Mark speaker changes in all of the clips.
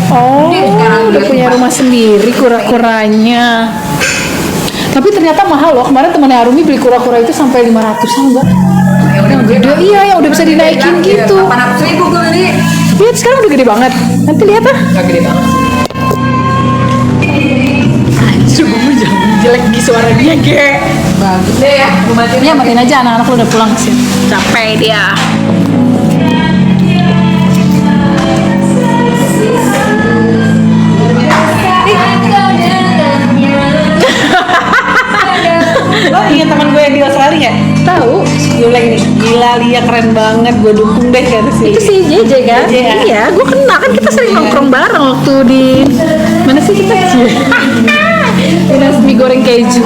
Speaker 1: Oh,
Speaker 2: Jadi sekarang
Speaker 1: udah
Speaker 2: dia
Speaker 1: punya
Speaker 2: tempat.
Speaker 1: rumah sendiri kura-kuranya. Tapi ternyata mahal loh. Kemarin temannya Arumi beli kura-kura itu sampai 500-an enggak? Yang gede, iya yang udah bisa dinaikin gitu.
Speaker 2: 800.000 gue beli.
Speaker 1: Lihat sekarang udah gede banget. Nanti lihat ah.
Speaker 2: Gak gede banget.
Speaker 1: Coba gue jangan jelek di suaranya, Ge.
Speaker 2: Bagus deh ya. Gue matiin.
Speaker 1: Ya matiin aja, anak-anak lu udah pulang sih. Capek dia.
Speaker 3: Lo ingat teman gue yang di Australia ya?
Speaker 1: Tahu?
Speaker 3: Dia bilang gini, gila Lia keren banget, gue dukung deh kata sih.
Speaker 1: Itu si JJ kan?
Speaker 3: Iya.
Speaker 1: Iya, gue kenal kan kita sering nongkrong bareng waktu di mana sih kita? Dinas mie goreng keju.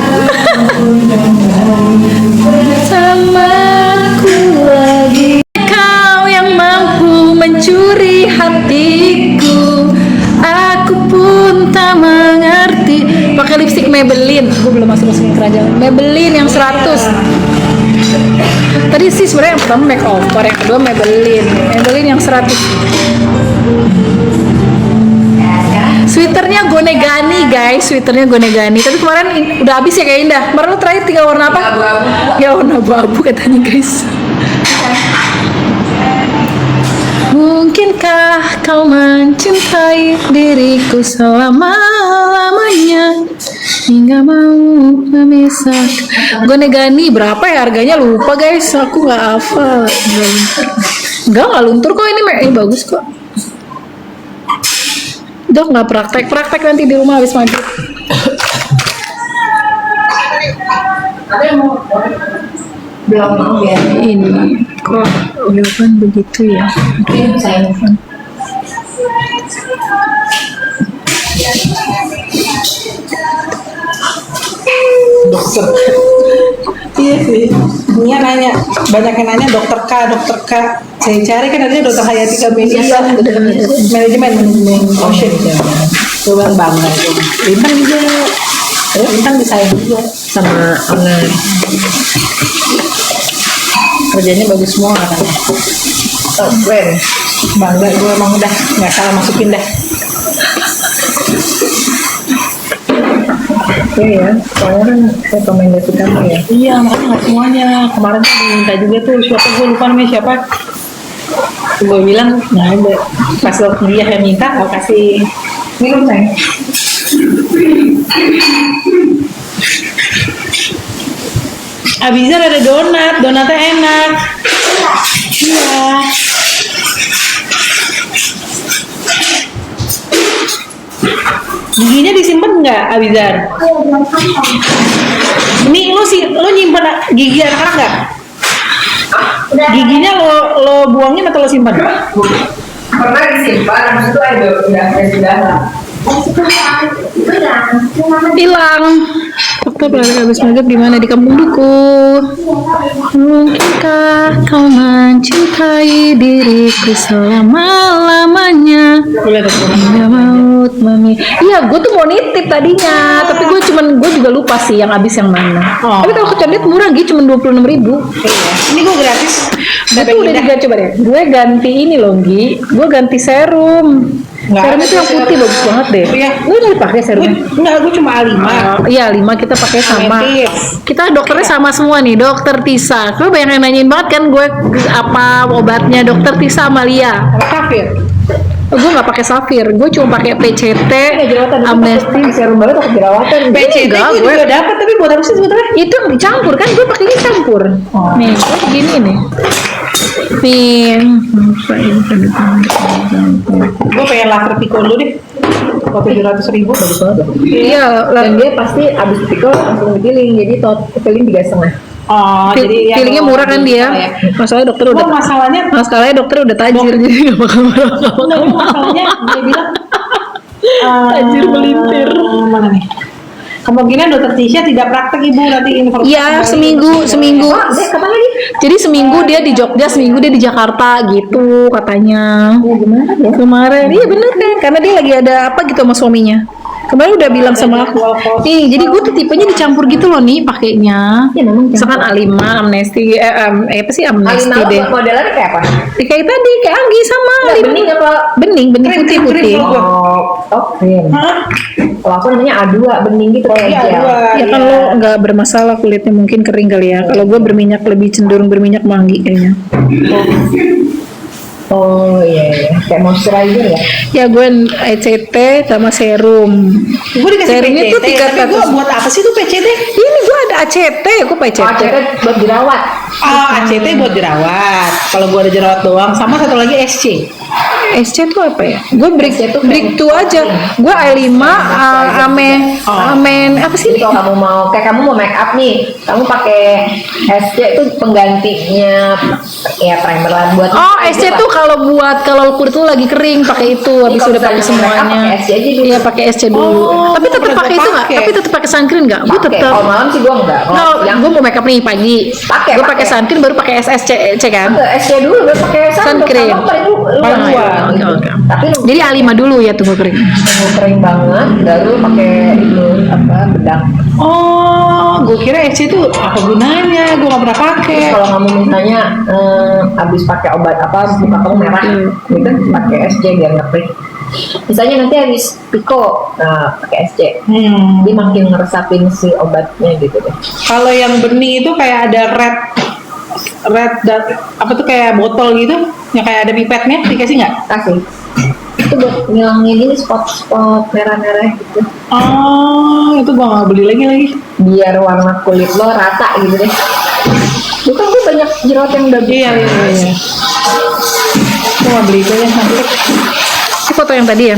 Speaker 1: Sama aku lagi. Kau yang mampu mencuri hatiku. Aku pun tak mengerti. Pakai lipstick Maybelline. Gue belum masuk kerajaan. Maybelline yang 100. Tadi sih sebenarnya yang pertama makeover, yang kedua Maybelline. Maybelline yang 100. Sweaternya Gonegani guys, sweaternya Gonegani. Tapi kemarin udah habis ya kayak Indah. Kemarin lo terakhir 3 warna apa?
Speaker 2: Abu-abu.
Speaker 1: Ya warna abu-abu katanya guys. Mungkinkah kau mencintai diriku selama-lamanya hingga mau memisah? Gonegani berapa ya harganya lupa guys, aku nggak hafal. Nggak luntur kok, ini bagus kok. Dok nggak praktek nanti di rumah habis maghrib.
Speaker 2: Belum mau ya.
Speaker 1: Ini kok jawaban begitu ya?
Speaker 2: Saya
Speaker 3: Dokter. Iya sih. Nia nanya, banyak yang nanya dokter K. Saya cari kan ada dokter Hayati Kamini.
Speaker 1: Iya, udah.
Speaker 3: Manajemen ocean. Coba bangga. Bintang juga. Bintang desain juga.
Speaker 1: Sama owner.
Speaker 3: Kerjanya bagus semua katanya. Oh, keren. Bangga gue emang udah nggak salah masukin dah.
Speaker 1: Oke ya, soalnya kan rekomendasi kamu ya.
Speaker 3: Iya, makanya nggak semuanya. Kemarin tuh diminta juga tuh siapa, gue lupa namanya siapa. Gue bilang nggak ada. Pas waktu dia yang minta, gue kasih minum sayang. Abizar ada donatnya enak. Iya. Giginya disimpan nggak, Abizar? Ini lo nyimpan gigi anak-anak nggak? Giginya lo buangin atau lo simpan?
Speaker 2: pernah disimpan, habis itu sudah
Speaker 1: Hilang. Dokter berada habis maghrib di mana? Di kampung duku. Mungkinkah kau mencintai diriku selama-lamanya hingga maut mami. Iya, gue tuh mau nitip tadinya, tapi gue juga lupa sih yang habis yang mana.
Speaker 3: Oh.
Speaker 1: Tapi kalau kecondet murah gitu, cuma 26.000.
Speaker 3: Ini gue gratis.
Speaker 1: Gue tuh udah diganti, coba deh. Gue ganti ini loh, Gi. Gue ganti serum.
Speaker 3: Nggak
Speaker 1: Serum
Speaker 3: ada
Speaker 1: itu yang
Speaker 3: serum.
Speaker 1: putih bagus banget deh.
Speaker 3: Iya.
Speaker 1: Lu udah dipakai serumnya?
Speaker 3: Enggak, gue cuma A5.
Speaker 1: Iya 5 kita pakai sama.
Speaker 3: Ametis.
Speaker 1: Kita dokternya sama semua nih, Dokter Tisa. Lu banyak yang nanyain banget kan gue apa obatnya Dokter Tisa Amalia.
Speaker 3: Kafir.
Speaker 1: Gue nggak pakai Safir, gue cuma pakai PCT, Amnesty.
Speaker 3: Serum baru takut jerawatan. PCT
Speaker 1: Enggak,
Speaker 3: gue juga dapat, tapi buat apa sih sebetulnya?
Speaker 1: Itu yang dicampur kan, gue pakainya campur.
Speaker 3: Oh.
Speaker 1: Nih, gue begini nih. Nih,
Speaker 3: Gue pengen laser Piccolo deh. Kok 700.000 bagus banget.
Speaker 1: iya,
Speaker 2: dan dia pasti abis pikul langsung dipiling, jadi piling 3,5.
Speaker 3: Oh, jadi
Speaker 1: feelingnya murah kan dia. Masalahnya dokter udah. Masalahnya dokter udah tajir jadi nggak bakal marah.
Speaker 3: Masalahnya dia bilang
Speaker 1: Tajir melintir.
Speaker 3: Mana nih? Kemungkinan dokter Tisha tidak praktek ibu nanti informasi.
Speaker 1: Iya, seminggu.
Speaker 2: Kapan lagi?
Speaker 1: Jadi seminggu dia di Jogja, seminggu dia di Jakarta gitu katanya.
Speaker 2: Gimana ya?
Speaker 1: Kemarin, iya bener kan? Karena dia lagi ada apa gitu sama suaminya. Kemarin udah bilang sama aku. Nih, jadi gue tuh tipenya dicampur gitu loh nih pakainya.
Speaker 2: Ya memang
Speaker 1: Misalkan A5, amnesti, apa sih amnesti
Speaker 2: Alimala
Speaker 1: deh.
Speaker 2: modelannya kayak apa?
Speaker 1: Kayak tadi, kayak Anggi sama.
Speaker 2: Nggak
Speaker 1: A5.
Speaker 2: bening apa?
Speaker 1: Bening putih-putih.
Speaker 2: Krim. Kalau aku namanya A2 bening gitu kayak
Speaker 3: Iya,
Speaker 2: gel.
Speaker 3: A2.
Speaker 1: Ya kan lo nggak bermasalah kulitnya, mungkin kering kali ya. Kalau gue berminyak, lebih cenderung berminyak Manggi kayaknya.
Speaker 2: Oh iya, kayak moisturizer ya.
Speaker 1: Ya gue ECT sama serum.
Speaker 3: Gue dikasih
Speaker 1: Serumnya
Speaker 3: PCT,
Speaker 1: tuh
Speaker 3: tapi gue
Speaker 1: 300.
Speaker 3: buat apa sih tuh PCT?
Speaker 1: Ini gue ada ACT, gue PCT.
Speaker 2: Oh, ACT buat dirawat.
Speaker 3: ACT buat jerawat. Kalau gue ada jerawat doang, sama satu lagi SC.
Speaker 1: SC itu apa ya? Gue break
Speaker 2: SC tuh
Speaker 1: break
Speaker 2: kayak-
Speaker 1: tuh aja. Gue A5, amen apa sih
Speaker 2: Jadi
Speaker 1: ini?
Speaker 2: kalau kamu mau make up nih, kamu pakai SC itu penggantinya ya primer lah buat.
Speaker 1: Oh, SC tuh kalau kulit lu lagi kering pakai itu, habis
Speaker 2: kalau
Speaker 1: udah pakai
Speaker 2: misalnya mau make up,
Speaker 1: semuanya.
Speaker 2: pakai SC aja dulu.
Speaker 1: Iya, pakai SC dulu.
Speaker 3: Oh,
Speaker 1: Tapi tetap
Speaker 3: udah
Speaker 1: pakai
Speaker 3: gua
Speaker 1: itu nggak?
Speaker 3: pakai.
Speaker 1: Tapi tetap pakai sunscreen nggak? Gue
Speaker 2: Pakai.
Speaker 1: tetap.
Speaker 2: Kalau malam sih gua enggak. Kalau
Speaker 1: Nah,
Speaker 2: yang
Speaker 1: gue mau make up nih pagi.
Speaker 2: Pakai,
Speaker 1: Gue pakai
Speaker 2: pakai.
Speaker 1: sunscreen baru pakai SSC kan?
Speaker 2: ke SC dulu baru pakai
Speaker 1: Sunscreen.
Speaker 3: Paling
Speaker 1: Oh,
Speaker 3: kuat.
Speaker 1: oke, oke.
Speaker 2: Tapi
Speaker 1: Jadi A5 dulu ya tunggu kering.
Speaker 2: nunggu kering banget, baru pakai itu apa bedak.
Speaker 3: Oh, gue kira SC itu apa gunanya? Gue gak pernah pakai.
Speaker 2: Terus kalau kamu misalnya habis pakai obat apa muka kamu merah, gitu pakai SC biar nggak perih. Misalnya nanti habis Pico, nah pakai SC. Dia makin ngeresapin si obatnya gitu deh.
Speaker 3: Kalau yang bening itu kayak ada apa tuh kayak botol gitu, yang kayak ada pipetnya, dikasih nggak?
Speaker 2: Kasih. Itu buat ngilangin ini spot-spot merah-merah gitu.
Speaker 3: Oh, itu gua nggak beli lagi.
Speaker 2: Biar warna kulit lo rata gitu deh. Bukan gue banyak jerawat yang udah
Speaker 3: Iya. Gua nggak beli itu ya nanti.
Speaker 1: Ini foto yang tadi ya.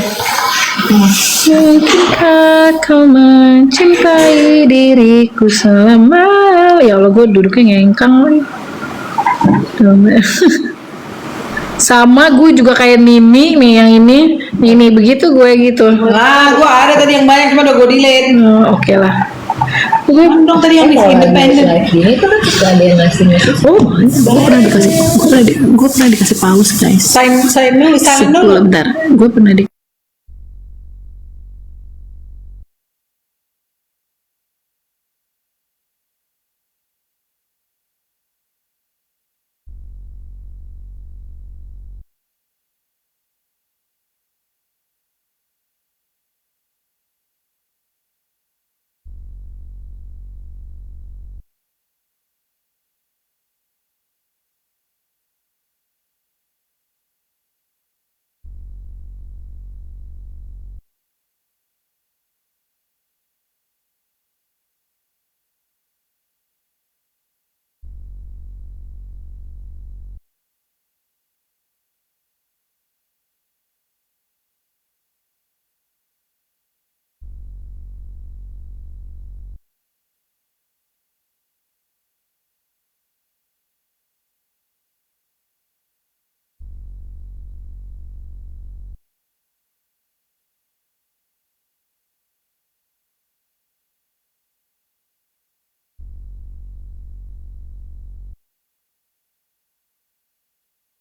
Speaker 1: Mungkinkah kau mencintai diriku selama. Ya Allah, gue duduknya ngengkang lagi. Sama gue juga kayak Nini nih yang ini begitu gue gitu.
Speaker 3: Nah, gua ada tadi yang banyak cuma udah gua delete.
Speaker 1: Oke lah.
Speaker 3: Gue dong tadi yang
Speaker 2: Kalau
Speaker 3: independen.
Speaker 2: live gini tuh kan suka ada yang ngasih-ngasih.
Speaker 1: Oh, gue pernah dikasih paus guys.
Speaker 3: Sign dulu.
Speaker 1: Bentar, gue pernah di.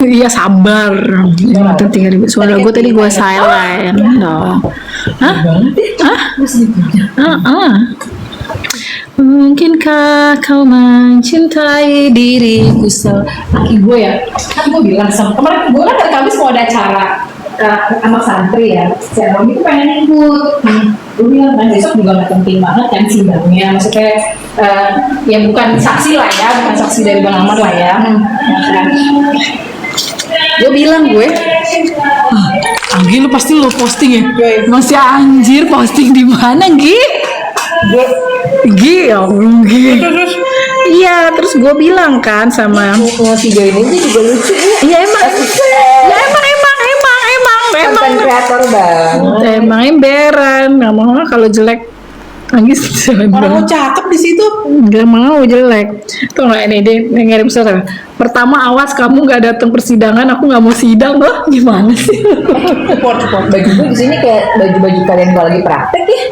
Speaker 1: Iya sabar. Itu 3.000 suara gue tadi gue silent dong. Hah? Mungkinkah kau mencintai diriku laki gue ya? Kan gue bilang sama kemarin gue kan hari Kamis mau ada acara anak santri ya. Saya itu pengen ikut. Gue bilang kan besok juga nggak penting banget kan sidangnya. Maksudnya yang bukan saksi lah ya, bukan saksi dari Bang Ahmad lah ya. Gue bilang Anggi lu pasti lo posting ya. Masih anjir posting di mana Gi? Gi ya Gi. Iya terus gue bilang kan sama
Speaker 2: Video ini dia juga lucu ya.
Speaker 1: iya emang
Speaker 2: Konten kreator banget.
Speaker 1: emang emberan nggak mau kalau jelek Anggi
Speaker 3: Orang mau cakep di situ.
Speaker 1: nggak mau jelek tuh nggak ini dia ngirim surat pertama awas kamu nggak datang persidangan aku nggak mau sidang loh gimana sih
Speaker 3: Support.
Speaker 2: Baju gue di sini kayak baju-baju kalian kalau lagi praktek ya.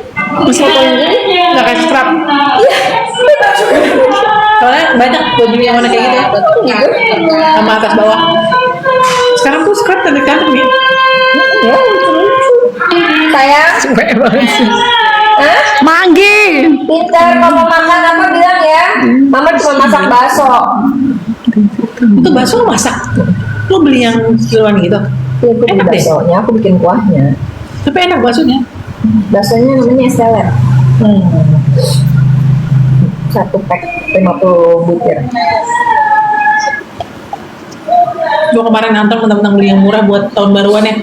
Speaker 1: Terus foto yang ini
Speaker 3: Nggak kayak strap. Soalnya banyak baju yang warna kayak gitu ya. Sama atas bawah. Sekarang tuh scrap cantik-cantik nih.
Speaker 2: Ya lucu-lucu. Sayang,
Speaker 1: Capek banget sih. Manggi.
Speaker 2: Pintar, kalau makan apa bilang ya. Mama cuma masak bakso.
Speaker 3: Itu bakso lo masak? Lo beli yang kiloan gitu?
Speaker 2: Itu aku beli
Speaker 3: Enak deh.
Speaker 2: baksonya, aku bikin kuahnya.
Speaker 3: Tapi enak baksonya.
Speaker 2: Baksonya namanya Esteller. Satu pack 50 butir.
Speaker 3: Gue kemarin nonton mentang-mentang beli yang murah buat tahun baruan ya.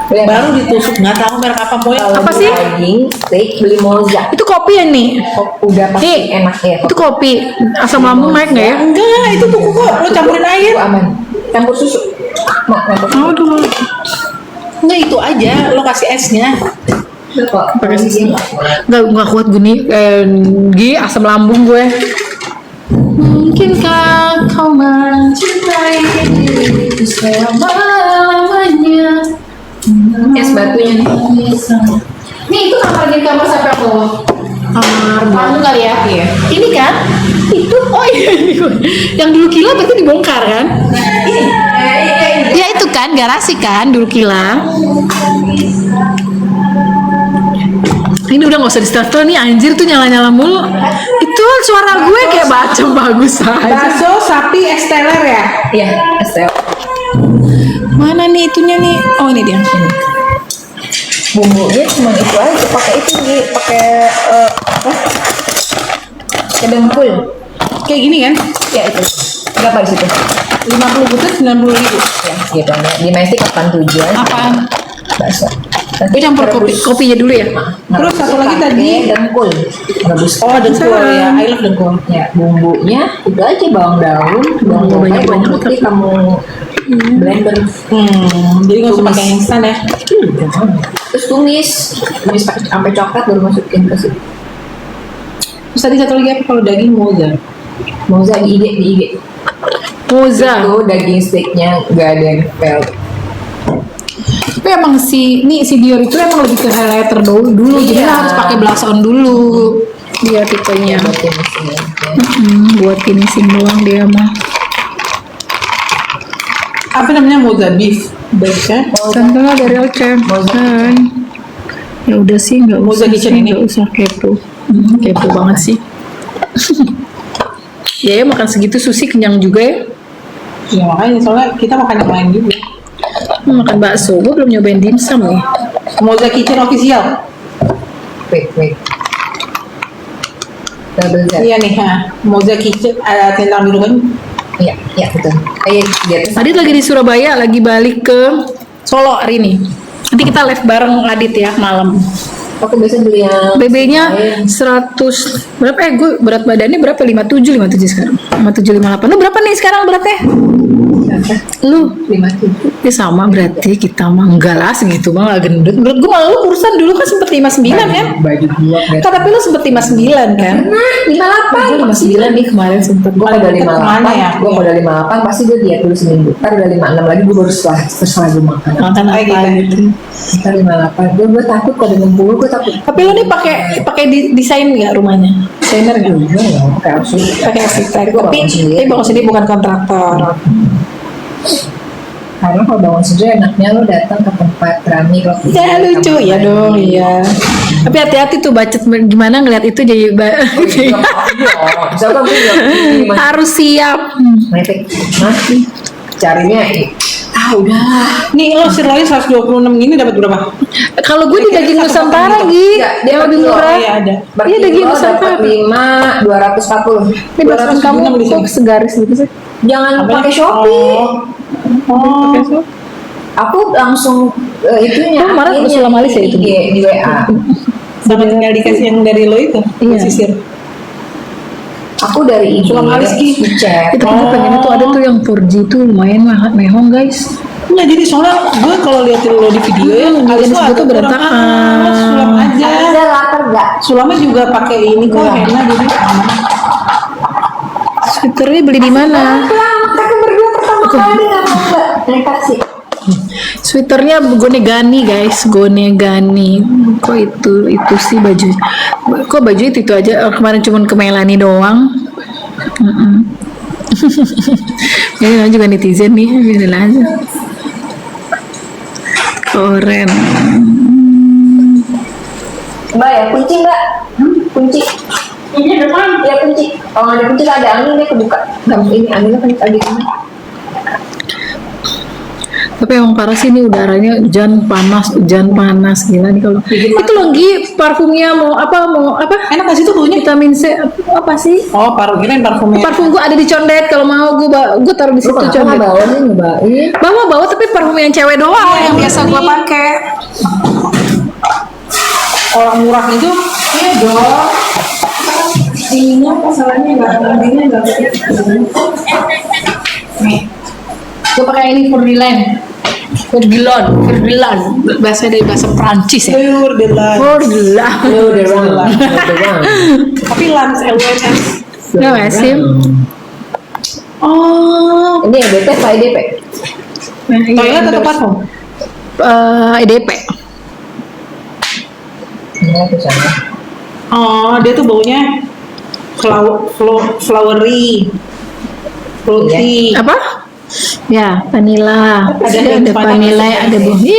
Speaker 2: Iya.
Speaker 3: Baru ditusuk, nggak tahu merek apa pokoknya.
Speaker 2: Kalau
Speaker 1: Apa
Speaker 2: beli
Speaker 1: sih?
Speaker 2: daging, steak beli moza.
Speaker 1: Itu kopi ya nih?
Speaker 2: Udah pasti
Speaker 1: Nih,
Speaker 2: enak ya.
Speaker 1: itu kopi. Asam lambung naik nggak ya?
Speaker 3: Enggak, itu tuh kok lo campurin air.
Speaker 2: Itu aman. Campur susu. Mau campur susu.
Speaker 1: Aduh.
Speaker 3: Enggak, itu aja, lo kasih esnya.
Speaker 2: Kok
Speaker 1: Pakai susu.
Speaker 2: gini?
Speaker 1: Nggak kuat gue nih. Gi asam lambung gue. Mungkinkah kau mencintai diriku selama-lamanya?
Speaker 2: Es batunya nih.
Speaker 1: Nih itu kamar di kamar siapa aku? Kamar kamu kali ya?
Speaker 2: Iya.
Speaker 1: Ini kan? Itu oh iya ini yang dulu Kila berarti dibongkar kan? Ya itu kan garasi kan dulu Kila. Ini udah gak usah di-start nih anjir tuh nyala-nyala mulu. Itu suara gue kayak bacem bagus aja.
Speaker 3: Bakso sapi Esteller ya?
Speaker 2: Iya, Esteller.
Speaker 1: Mana nih itunya nih? Oh ini dia.
Speaker 2: Bumbunya cuma itu aja, pakai itu nih, pakai apa? Pakai dengkul.
Speaker 3: Kayak gini kan?
Speaker 2: Ya itu. Berapa di situ?
Speaker 3: 50 butir 90.000.
Speaker 2: Ya, gitu aja. Di Messi 87 aja.
Speaker 1: Apaan?
Speaker 2: Bakso.
Speaker 1: Gue campur kopi, kopinya dulu ya.
Speaker 3: Terus satu lagi tadi
Speaker 2: dengkul. Rebus.
Speaker 3: oh dengkul ya, I love dengkul.
Speaker 2: Ya, bumbunya itu aja bawang daun, bawang bombay, bawang putih kamu blender.
Speaker 3: Jadi nggak usah pakai instan ya.
Speaker 2: Terus tumis pakai sampai coklat baru masukin ke situ.
Speaker 3: Terus tadi satu lagi apa kalau daging moza?
Speaker 2: Moza di IG.
Speaker 1: Moza.
Speaker 2: Itu daging steaknya nggak ada yang fail.
Speaker 1: Tapi emang si Dior itu emang lebih ke highlighter dulu, jadi
Speaker 2: Iya.
Speaker 1: harus pakai blush on dulu. Dia tipenya.
Speaker 2: Buat finishing aja.
Speaker 1: Buat finishing doang dia mah.
Speaker 3: Apa namanya moza beef? Beef ya?
Speaker 1: Contohnya dari Ocem kan. Ya udah sih nggak
Speaker 3: Moza
Speaker 1: usah
Speaker 3: Kitchen
Speaker 1: sih,
Speaker 3: ini.
Speaker 1: nggak usah kepo. Kepo banget sih. Ya makan segitu sushi kenyang juga ya.
Speaker 3: Ya makanya soalnya kita makan yang lain juga.
Speaker 1: Makan bakso, gue belum nyobain dimsum nih.
Speaker 3: Moza Kitchen official.
Speaker 2: Wait. Double Z.
Speaker 3: Iya nih, Moza Kitchen ada centang biru kan?
Speaker 2: Iya betul. Di atas.
Speaker 1: Adit lagi di Surabaya, lagi balik ke Solo hari ini. Nanti kita live bareng Adit ya malam.
Speaker 2: Aku biasa beli yang
Speaker 1: BB-nya 100 berapa ya? Gue berat badannya berapa? 57 sekarang. 57 58. Lu berapa nih sekarang beratnya? Lu
Speaker 2: 57.
Speaker 1: ya sama berarti kita mah enggak lah segitu mah gak gendut. Menurut gue malah lu urusan dulu kan sempet 59 kan?
Speaker 2: Baju gua
Speaker 1: Kan tapi lu sempet 59 kan?
Speaker 2: Nah,
Speaker 1: 59 nih kemarin sempet.
Speaker 2: gue pada
Speaker 3: Kemana
Speaker 2: 58
Speaker 3: ya?
Speaker 2: gue pada 58 pasti gue diet dulu seminggu ntar udah 56 lagi gue baru setelah gue makan
Speaker 1: Makan apa gitu.
Speaker 2: ntar 58 gue takut kalau dengan 60 gue takut
Speaker 1: Tapi lu nih pakai desain nggak rumahnya? Desainer nggak?
Speaker 2: juga ya pakai arsitek
Speaker 1: Pakai arsitek.
Speaker 2: Gua
Speaker 1: Tapi
Speaker 2: bangun sendiri.
Speaker 1: bangun sendiri bukan kontraktor.
Speaker 2: karena kalau bangun sendiri enaknya lo datang ke tempat rame kalau
Speaker 1: Ya lucu ya dong, iya. Tapi hati-hati tuh budget gimana ngeliat itu jadi
Speaker 2: misalkan gue bilang
Speaker 1: harus siap.
Speaker 2: metik carinya udah
Speaker 3: Nih lo sirloin 126 gini dapat berapa?
Speaker 1: Kalau gue di daging Nusantara Gi, dia lebih murah.
Speaker 3: Iya ada.
Speaker 1: Iya daging Nusantara.
Speaker 2: 5 240
Speaker 1: Ini bakaran kamu
Speaker 3: 276 di
Speaker 1: kok
Speaker 3: sini.
Speaker 1: segaris gitu sih?
Speaker 2: jangan pakai Shopee
Speaker 3: Oh.
Speaker 2: aku langsung itunya
Speaker 1: Oh, Maret
Speaker 2: akhirnya
Speaker 1: Usul Malis ya itu?
Speaker 2: di WA
Speaker 3: Sama tinggal dikasih yang dari lo itu.
Speaker 1: Iya.
Speaker 3: Sisir.
Speaker 2: aku dari IG
Speaker 3: Usul Malis, Ki.
Speaker 2: chat
Speaker 1: Itu kan pengennya tuh ada tuh yang 4G tuh lumayan mahal mehong guys.
Speaker 3: Enggak, jadi soalnya gue kalau lihat lo di video ya
Speaker 1: jenis
Speaker 3: tuh
Speaker 1: gue tuh
Speaker 3: agak
Speaker 1: berantakan.
Speaker 3: kurang, sulam aja.
Speaker 2: Ada lapar gak?
Speaker 3: Sulamnya juga pakai ini kok
Speaker 2: Iya.
Speaker 3: henna jadi aman.
Speaker 1: Twitternya beli di mana?
Speaker 2: Kita berdua pertama kali gak mau mbak naik taksi
Speaker 1: Sweaternya Gonegani guys, Gonegani. Kok itu sih baju? Kok baju itu aja? Kemarin cuma ke Melani doang. Ini juga netizen nih, biarin aja. Keren.
Speaker 2: Mbak ya kunci mbak, kunci.
Speaker 3: Ini depan.
Speaker 2: Ya kunci. Kalau nggak ada kunci ada angin deh kebuka. Nggak ini anginnya kan tadi ini.
Speaker 1: Tapi emang parah sih ini udaranya hujan panas gila nih kalau itu loh Gi, parfumnya mau apa
Speaker 3: Enak nggak sih tuh baunya?
Speaker 1: vitamin C apa sih
Speaker 3: Oh, kirain parfumnya.
Speaker 1: parfum gua ada di condet kalau mau gua taruh di situ
Speaker 2: Lu
Speaker 1: condet
Speaker 2: bawa nih nyobain.
Speaker 1: bawa tapi parfum yang cewek doang yang biasa gua pakai
Speaker 3: Orang murah itu.
Speaker 1: iya dong ininya masalahnya nggak nih gua pakai ini Furgilon bahasa dari bahasa Prancis ya
Speaker 3: Delan.
Speaker 1: Furgilon
Speaker 3: Tapi Lans LWS.
Speaker 1: ya nggak sih oh
Speaker 2: Ini EDP apa EDP?
Speaker 3: Toilet atau parfum?
Speaker 1: EDP
Speaker 2: Ini tuh sana.
Speaker 3: Oh, dia tuh baunya flowery, fruity.
Speaker 1: apa ya vanilla
Speaker 3: Ada
Speaker 1: ada vanilla ada bunga